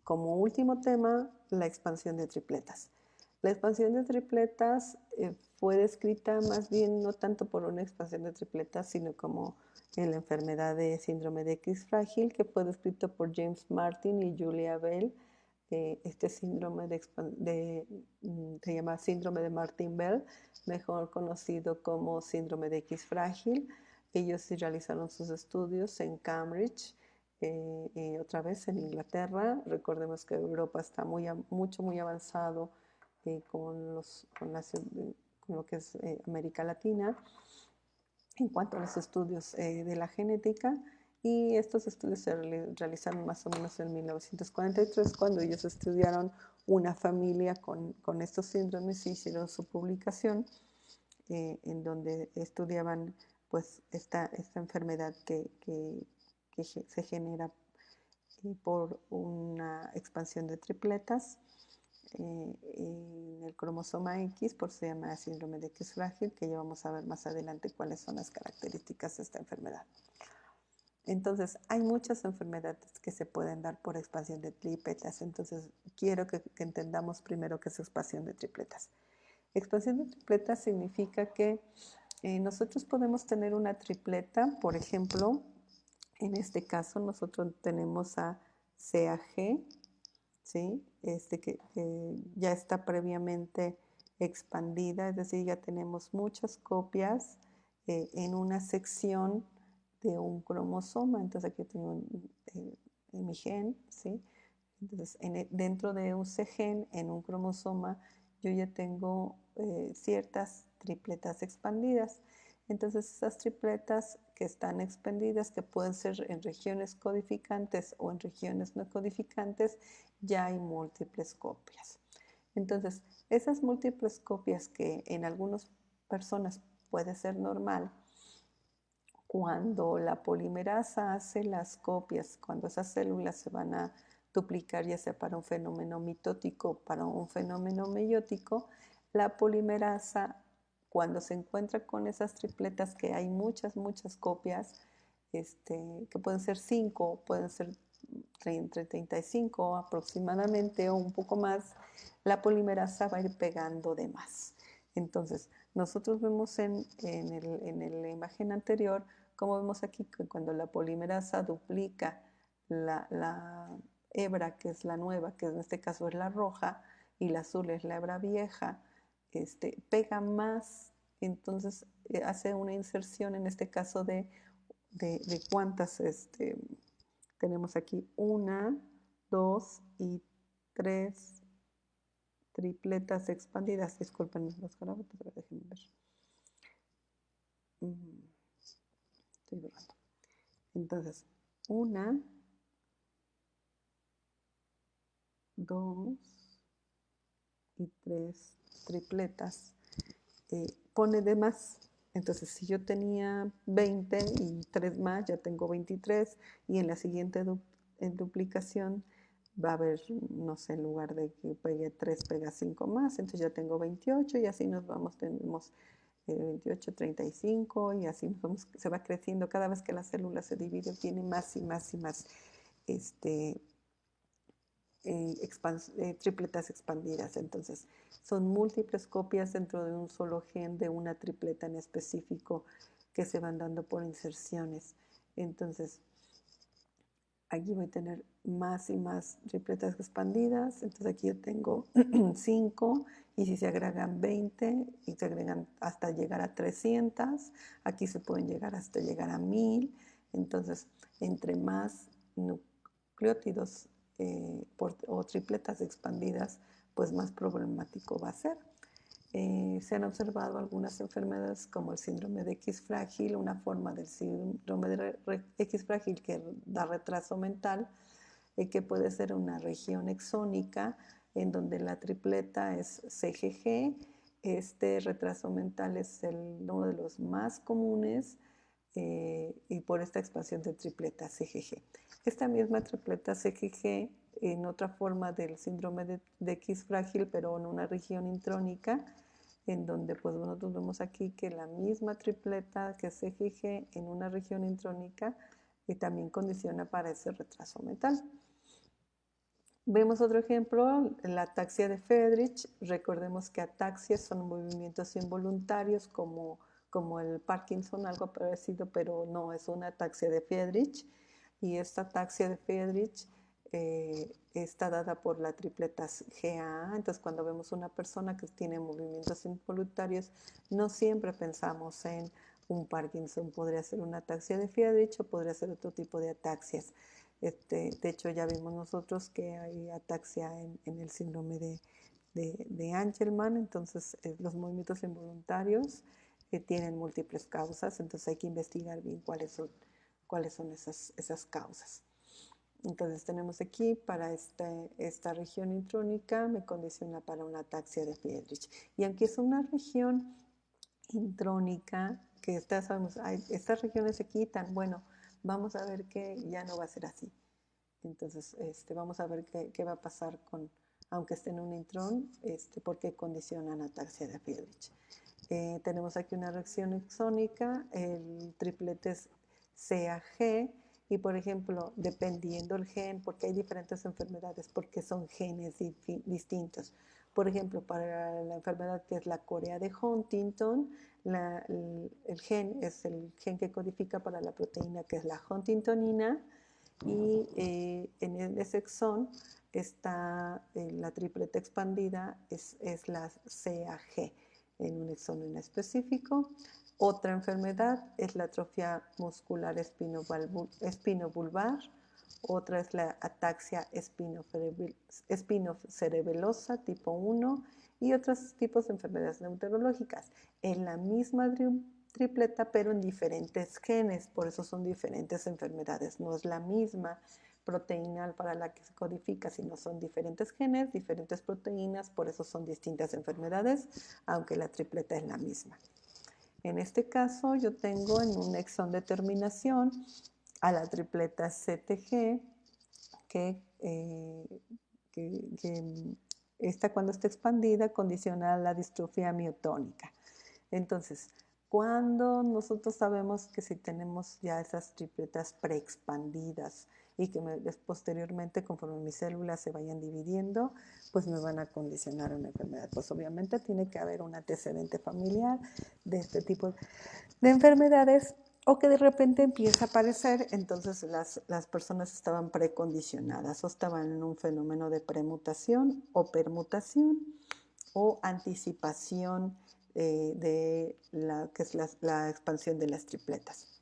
como último tema, la expansión de tripletas. La expansión de tripletas fue descrita más bien no tanto por una expansión de tripletas, sino como en la enfermedad de síndrome de X frágil, que fue descrito por James Martin y Julia Bell. Este síndrome se llama síndrome de Martin-Bell, mejor conocido como síndrome de X frágil. Ellos realizaron sus estudios en Cambridge, otra vez en Inglaterra. Recordemos que Europa está muy avanzado con lo que es América Latina en cuanto a los estudios de la genética. Y estos estudios se realizaron más o menos en 1943, cuando ellos estudiaron una familia con estos síndromes y hicieron su publicación, en donde estudiaban pues esta enfermedad que se genera por una expansión de tripletas en el cromosoma X, por eso se llama síndrome de X frágil, que ya vamos a ver más adelante cuáles son las características de esta enfermedad. Entonces, hay muchas enfermedades que se pueden dar por expansión de tripletas. Entonces, quiero que entendamos primero qué es expansión de tripletas. Expansión de tripletas significa que nosotros podemos tener una tripleta, por ejemplo, en este caso nosotros tenemos a CAG, ¿sí? Que ya está previamente expandida, es decir, ya tenemos muchas copias en una sección de un cromosoma. Entonces aquí tengo mi gen, ¿sí? Entonces dentro de ese gen, en un cromosoma, yo ya tengo ciertas tripletas expandidas. Entonces esas tripletas que están expandidas, que pueden ser en regiones codificantes o en regiones no codificantes, ya hay múltiples copias. Entonces, esas múltiples copias, que en algunas personas puede ser normal, cuando la polimerasa hace las copias, cuando esas células se van a duplicar, ya sea para un fenómeno mitótico o para un fenómeno meiótico, la polimerasa, cuando se encuentra con esas tripletas, que hay muchas copias, que pueden ser 5, pueden ser entre 35 aproximadamente o un poco más, la polimerasa va a ir pegando de más. Entonces, nosotros vemos en la imagen anterior, como vemos aquí, que cuando la polimerasa duplica la hebra, que es la nueva, que en este caso es la roja, y la azul es la hebra vieja, pega más. Entonces hace una inserción, en este caso de cuántas tenemos aquí, 1, 2 y 3 tripletas expandidas. Disculpen los carabos, pero déjenme ver. Estoy borrando. Entonces, 1, 2 y 3 tripletas pone de más. Entonces, si yo tenía 20 y 3 más, ya tengo 23, y en la siguiente duplicación va a haber, no sé, en lugar de que pegue 3, pega 5 más, entonces ya tengo 28, y así nos vamos, tenemos 28, 35, y así nos vamos, se va creciendo. Cada vez que la célula se divide, tiene más y más y más tripletas expandidas. Entonces, son múltiples copias dentro de un solo gen de una tripleta en específico, que se van dando por inserciones. Entonces, aquí voy a tener más y más tripletas expandidas. Entonces aquí yo tengo 5, y si se agregan 20 y se agregan hasta llegar a 300, aquí se pueden llegar hasta llegar a 1000. Entonces, entre más nucleótidos o tripletas expandidas, pues más problemático va a ser. Se han observado algunas enfermedades como el síndrome de X frágil, una forma del síndrome de X frágil que da retraso mental, que puede ser una región exónica en donde la tripleta es CGG. Este retraso mental es uno de los más comunes, y por esta expansión de tripleta CGG. Esta misma tripleta CGG, en otra forma del síndrome de X frágil, pero en una región intrónica, en donde pues nosotros vemos aquí que la misma tripleta que CGG en una región intrónica también condiciona para ese retraso mental. Vemos otro ejemplo, la ataxia de Friedreich. Recordemos que ataxias son movimientos involuntarios como el Parkinson, algo parecido, pero no, es una ataxia de Friedreich. Y esta ataxia de Friedreich está dada por la tripleta GAA. Entonces, cuando vemos una persona que tiene movimientos involuntarios, no siempre pensamos en un Parkinson. Podría ser una ataxia de Friedreich o podría ser otro tipo de ataxias. De hecho, ya vimos nosotros que hay ataxia en el síndrome de Angelman. Entonces los movimientos involuntarios tienen múltiples causas, entonces hay que investigar bien cuáles son esas causas. Entonces tenemos aquí para esta región intrónica me condiciona para una ataxia de Friedreich. Y aunque es una región intrónica, que sabemos, estas regiones se quitan, bueno, vamos a ver que ya no va a ser así. Entonces, vamos a ver qué va a pasar aunque esté en un intrón, porque condicionan ataxia de Friedreich. Tenemos aquí una reacción exónica, el triplete es CAG, y por ejemplo, dependiendo el gen, porque hay diferentes enfermedades, porque son genes distintos. Por ejemplo, para la enfermedad que es la corea de Huntington, el gen es el gen que codifica para la proteína que es la huntingtonina, y en ese exón está la tripleta expandida, es la CAG en un exón en específico. Otra enfermedad es la atrofia muscular espinobulbar. Otra es la ataxia espinocerebelosa tipo 1 y otros tipos de enfermedades neurológicas. En la misma tripleta, pero en diferentes genes, por eso son diferentes enfermedades. No es la misma proteína para la que se codifica, sino son diferentes genes, diferentes proteínas, por eso son distintas enfermedades, aunque la tripleta es la misma. En este caso, yo tengo en un exón de terminación a la tripleta CTG, que esta, cuando está expandida, condiciona la distrofia miotónica. Entonces, cuando nosotros sabemos que si tenemos ya esas tripletas preexpandidas y que posteriormente, conforme mis células se vayan dividiendo, pues me van a condicionar una enfermedad. Pues obviamente tiene que haber un antecedente familiar de este tipo de enfermedades, o que de repente empieza a aparecer. Entonces las personas estaban precondicionadas o estaban en un fenómeno de premutación o permutación o anticipación de que es la expansión de las tripletas.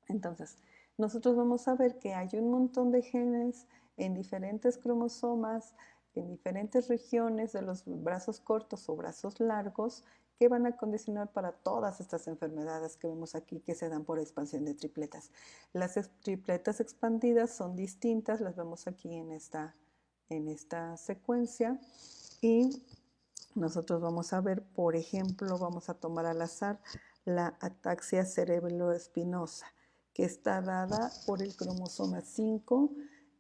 Entonces, nosotros vamos a ver que hay un montón de genes en diferentes cromosomas, en diferentes regiones de los brazos cortos o brazos largos, que van a condicionar para todas estas enfermedades que vemos aquí que se dan por expansión de tripletas. Las tripletas expandidas son distintas, las vemos aquí en esta secuencia, y nosotros vamos a ver, por ejemplo, vamos a tomar al azar la ataxia cerebroespinosa, que está dada por el cromosoma 5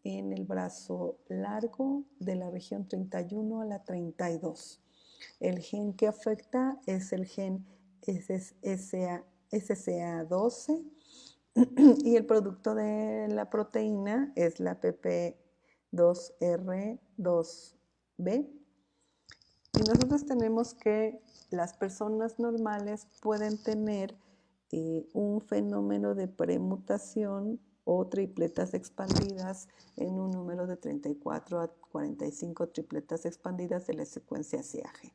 en el brazo largo de la región 31 a la 32. El gen que afecta es el gen SCA12 y el producto de la proteína es la PP2R2B. Y nosotros tenemos que las personas normales pueden tener un fenómeno de premutación o tripletas expandidas en un número de 34 a 45 tripletas expandidas de la secuencia CAG.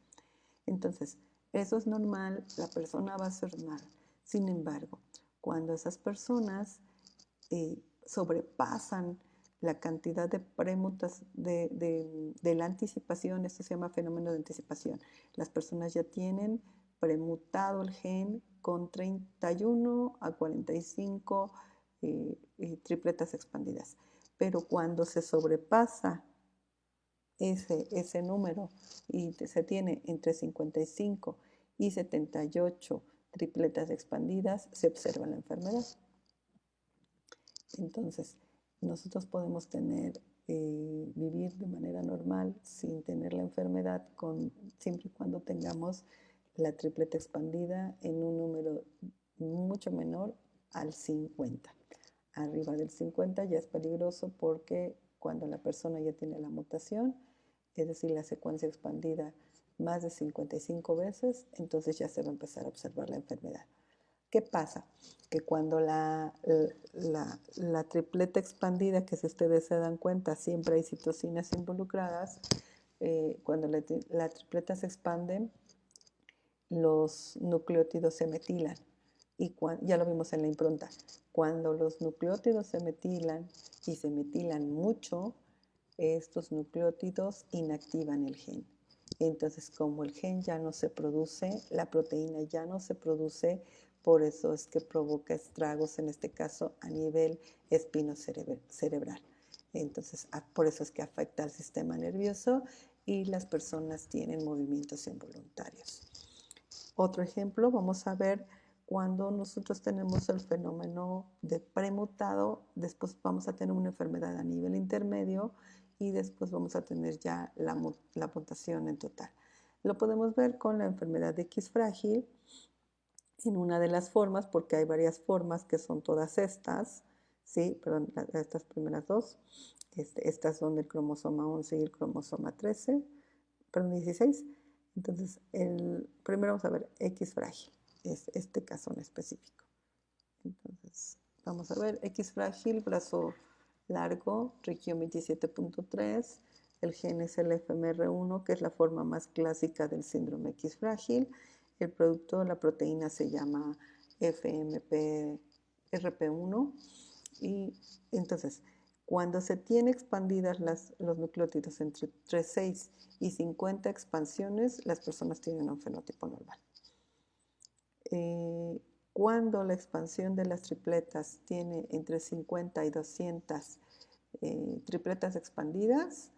Entonces, eso es normal, la persona va a ser normal. Sin embargo, cuando esas personas sobrepasan la cantidad de premutas de la anticipación, esto se llama fenómeno de anticipación. Las personas ya tienen premutado el gen con 31 a 45 tripletas expandidas. Pero cuando se sobrepasa ese número y se tiene entre 55 y 78 tripletas expandidas, se observa la enfermedad. Entonces, nosotros podemos vivir de manera normal sin tener la enfermedad, siempre y cuando tengamos la tripleta expandida en un número mucho menor al 50. Arriba del 50 ya es peligroso porque cuando la persona ya tiene la mutación, es decir, la secuencia expandida más de 55 veces, entonces ya se va a empezar a observar la enfermedad. ¿Qué pasa? Que cuando la tripleta expandida, que si ustedes se dan cuenta, siempre hay citocinas involucradas, cuando la tripleta se expande, los nucleótidos se metilan. Y ya lo vimos en la impronta. Cuando los nucleótidos se metilan y se metilan mucho, estos nucleótidos inactivan el gen. Entonces, como el gen ya no se produce, la proteína ya no se produce, por eso es que provoca estragos, en este caso a nivel espinocerebral. Entonces, por eso es que afecta al sistema nervioso y las personas tienen movimientos involuntarios. Otro ejemplo, vamos a ver cuando nosotros tenemos el fenómeno de premutado, después vamos a tener una enfermedad a nivel intermedio y después vamos a tener ya la mutación en total. Lo podemos ver con la enfermedad de X frágil en una de las formas, porque hay varias formas que son todas estas, ¿sí? Perdón, estas primeras dos. Estas son del cromosoma 11 y el cromosoma 13, perdón, 16. Entonces, primero vamos a ver X frágil, es este caso en específico. Entonces, vamos a ver X frágil, brazo largo, región 27.3. El gen es el FMR1, que es la forma más clásica del síndrome X frágil. El producto, la proteína se llama FMPRP1. Y entonces, cuando se tiene expandidas los nucleótidos entre 6 y 50 expansiones, las personas tienen un fenotipo normal. Cuando la expansión de las tripletas tiene entre 50 y 200 tripletas expandidas,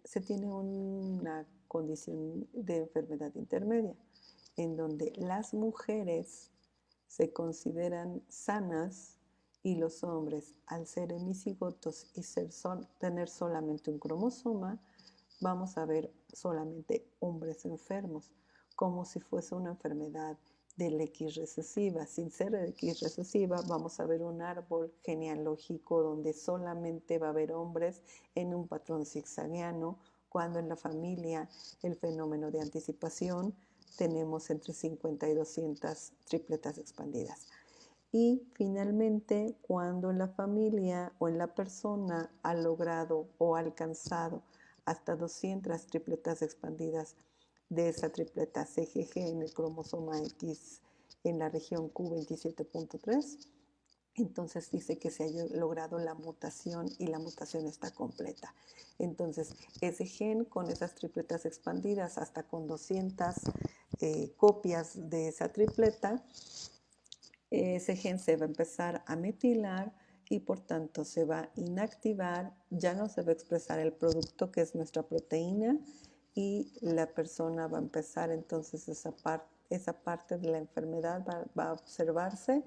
se tiene una condición de enfermedad intermedia, en donde las mujeres se consideran sanas y los hombres, al ser hemicigotos y tener solamente un cromosoma, vamos a ver solamente hombres enfermos, como si fuese una enfermedad del X recesiva. Sin ser X recesiva, vamos a ver un árbol genealógico donde solamente va a haber hombres en un patrón zigzagueano, cuando en la familia el fenómeno de anticipación tenemos entre 50 y 200 tripletas expandidas. Y finalmente, cuando en la familia o en la persona ha logrado o ha alcanzado hasta 200 tripletas expandidas de esa tripleta CGG en el cromosoma X en la región Q27.3, entonces dice que se ha logrado la mutación y la mutación está completa. Entonces, ese gen con esas tripletas expandidas hasta con 200 copias de esa tripleta, ese gen se va a empezar a metilar y por tanto se va a inactivar, ya no se va a expresar el producto que es nuestra proteína y la persona va a empezar entonces esa parte de la enfermedad va a observarse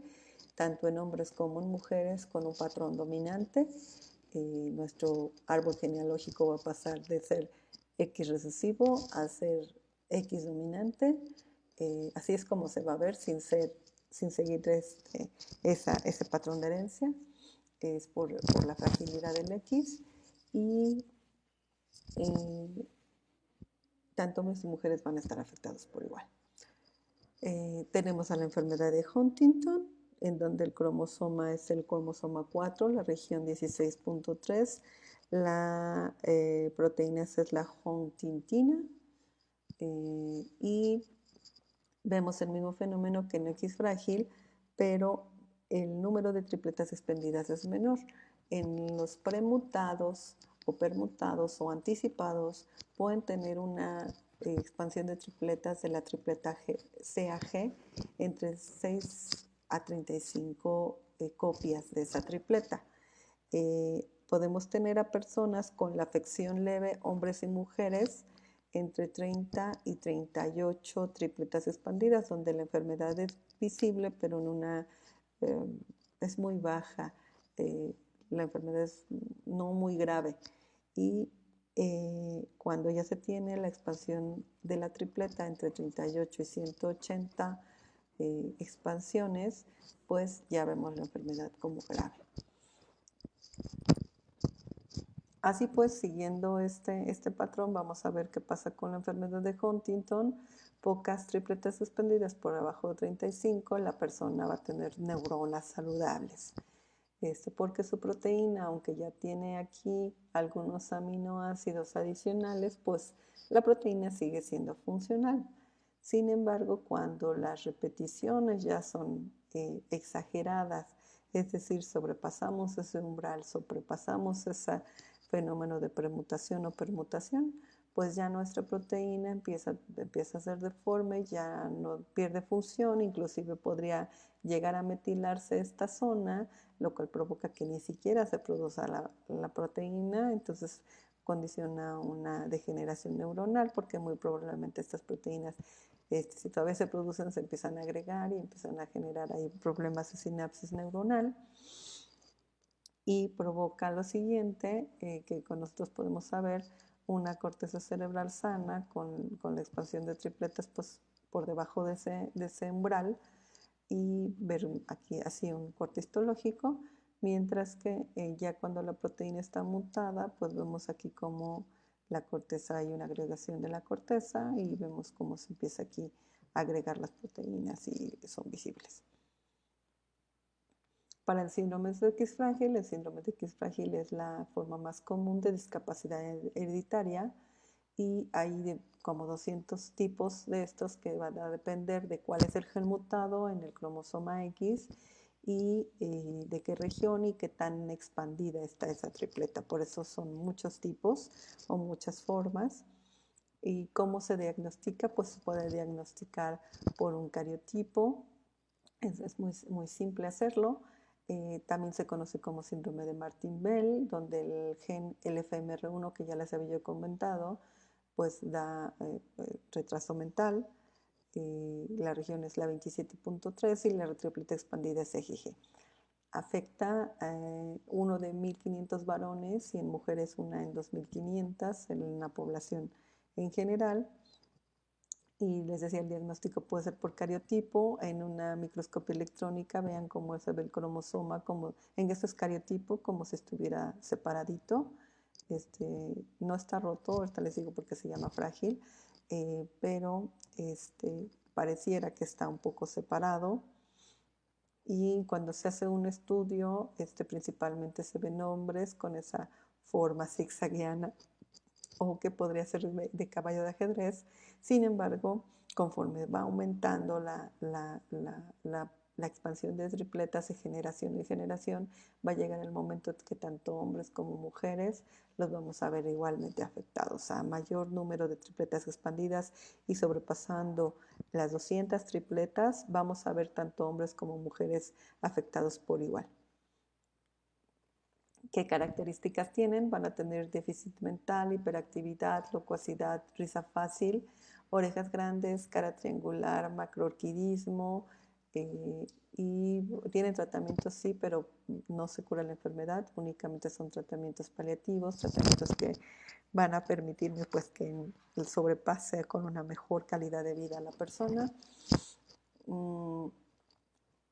tanto en hombres como en mujeres con un patrón dominante. Nuestro árbol genealógico va a pasar de ser X recesivo a ser X dominante. Así es como se va a ver sin seguir ese patrón de herencia. Es por la fragilidad del X y tanto hombres y mujeres van a estar afectados por igual. Tenemos a la enfermedad de Huntington, en donde el cromosoma es el cromosoma 4, la región 16.3. La proteína es la huntingtina. Y vemos el mismo fenómeno que en X frágil, pero el número de tripletas expandidas es menor. En los premutados o permutados o anticipados pueden tener una expansión de tripletas de la tripleta CAG entre 6 a 35 copias de esa tripleta. Podemos tener a personas con la afección leve, hombres y mujeres, entre 30 y 38 tripletas expandidas, donde la enfermedad es visible, pero es muy baja. La enfermedad es no muy grave. Y cuando ya se tiene la expansión de la tripleta entre 38 y 180 expansiones, pues ya vemos la enfermedad como grave. Así pues, siguiendo este patrón, vamos a ver qué pasa con la enfermedad de Huntington. Pocas tripletas suspendidas por debajo de 35, la persona va a tener neuronas saludables. Porque su proteína, aunque ya tiene aquí algunos aminoácidos adicionales, pues la proteína sigue siendo funcional. Sin embargo, cuando las repeticiones ya son exageradas, es decir, sobrepasamos ese umbral, sobrepasamos ese fenómeno de permutación o permutación, pues ya nuestra proteína empieza a ser deforme, ya no pierde función, inclusive podría llegar a metilarse esta zona, lo cual provoca que ni siquiera se produzca la proteína, entonces condiciona una degeneración neuronal porque muy probablemente estas proteínas, si todavía se producen, se empiezan a agregar y empiezan a generar ahí problemas de sinapsis neuronal y provoca lo siguiente, que con nosotros podemos saber una corteza cerebral sana con la expansión de tripletas pues, por debajo de ese umbral y ver aquí así un corte histológico, mientras que ya cuando la proteína está mutada, pues vemos aquí como la corteza, hay una agregación de la corteza y vemos cómo se empieza aquí a agregar las proteínas y son visibles. Para el síndrome de X frágil, el síndrome de X frágil es la forma más común de discapacidad hereditaria y hay como 200 tipos de estos que van a depender de cuál es el gen mutado en el cromosoma X y de qué región y qué tan expandida está esa tripleta. Por eso son muchos tipos o muchas formas. ¿Y cómo se diagnostica? Pues se puede diagnosticar por un cariotipo, es muy, muy simple hacerlo. También se conoce como síndrome de Martin-Bell, donde el gen LFMR1, que ya les había comentado, pues da retraso mental. La región es la 27.3 y la tripleta expandida es EGG. Afecta uno de 1.500 varones y en mujeres una en 2.500 en la población en general. Y les decía, el diagnóstico puede ser por cariotipo, en una microscopia electrónica, vean cómo se ve el cromosoma, como, en esto es cariotipo, como si estuviera separadito. No está roto, ahorita les digo porque se llama frágil, pero pareciera que está un poco separado. Y cuando se hace un estudio, principalmente se ven hombres con esa forma zigzagueana o que podría ser de caballo de ajedrez. Sin embargo, conforme va aumentando la expansión de tripletas de generación en generación, va a llegar el momento que tanto hombres como mujeres los vamos a ver igualmente afectados. A mayor número de tripletas expandidas y sobrepasando las 200 tripletas, vamos a ver tanto hombres como mujeres afectados por igual. ¿Qué características tienen? Van a tener déficit mental, hiperactividad, locuacidad, risa fácil, orejas grandes, cara triangular, macroorquidismo, y tienen tratamientos sí, pero no se cura la enfermedad, únicamente son tratamientos paliativos, tratamientos que van a permitirme pues que el sobrepase con una mejor calidad de vida a la persona.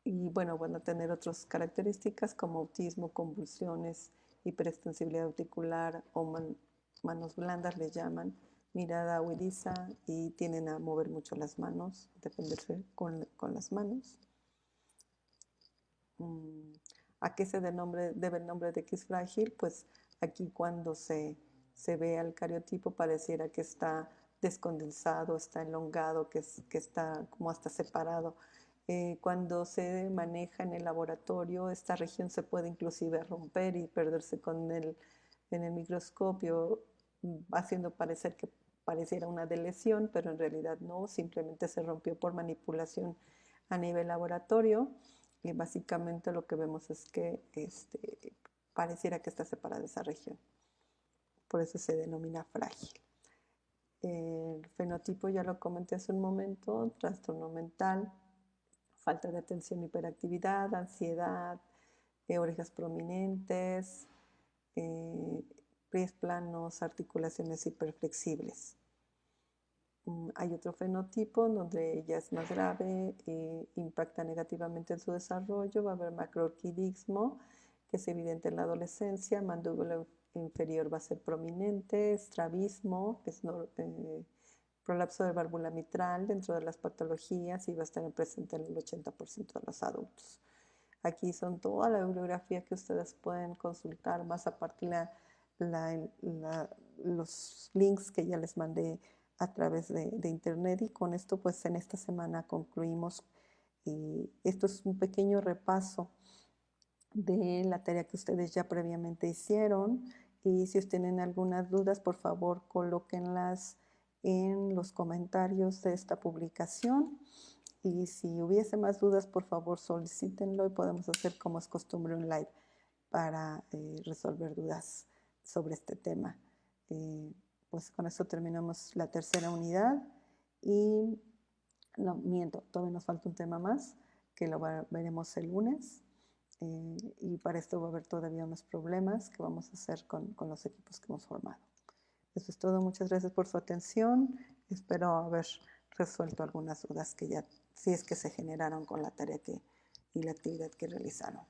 Y bueno, van a tener otras características como autismo, convulsiones, hiperextensibilidad articular o manos blandas le llaman, mirada huidiza y tienden a mover mucho las manos, defenderse con las manos. ¿A qué se debe el nombre de X frágil? Pues aquí cuando se ve al cariotipo pareciera que está descondensado, está elongado, que está como hasta separado. Cuando se maneja en el laboratorio, esta región se puede inclusive romper y perderse en el microscopio, haciendo parecer que pareciera una lesión, pero en realidad no, simplemente se rompió por manipulación a nivel laboratorio. Y básicamente lo que vemos es que pareciera que está separada esa región. Por eso se denomina frágil. El fenotipo ya lo comenté hace un momento, trastorno mental, falta de atención, hiperactividad, ansiedad, orejas prominentes, pies planos, articulaciones hiperflexibles. Hay otro fenotipo donde ya es más grave, impacta negativamente en su desarrollo, va a haber macroorquidismo, que es evidente en la adolescencia, mandíbula inferior va a ser prominente, estrabismo, que es prolapso de válvula mitral dentro de las patologías y va a estar presente en el 80% de los adultos. Aquí son toda la bibliografía que ustedes pueden consultar, más aparte los links que ya les mandé a través de internet, y con esto pues en esta semana concluimos. Esto es un pequeño repaso de la tarea que ustedes ya previamente hicieron, y si ustedes tienen algunas dudas, por favor colóquenlas en los comentarios de esta publicación, y si hubiese más dudas, por favor solicítenlo y podemos hacer, como es costumbre, un live para resolver dudas sobre este tema. Pues con esto terminamos la tercera unidad, y no, miento, todavía nos falta un tema más que lo veremos el lunes. Y para esto va a haber todavía unos problemas que vamos a hacer con los equipos que hemos formado. Eso es todo. Muchas gracias por su atención. Espero haber resuelto algunas dudas que ya, si es que se generaron con la tarea y la actividad que realizaron.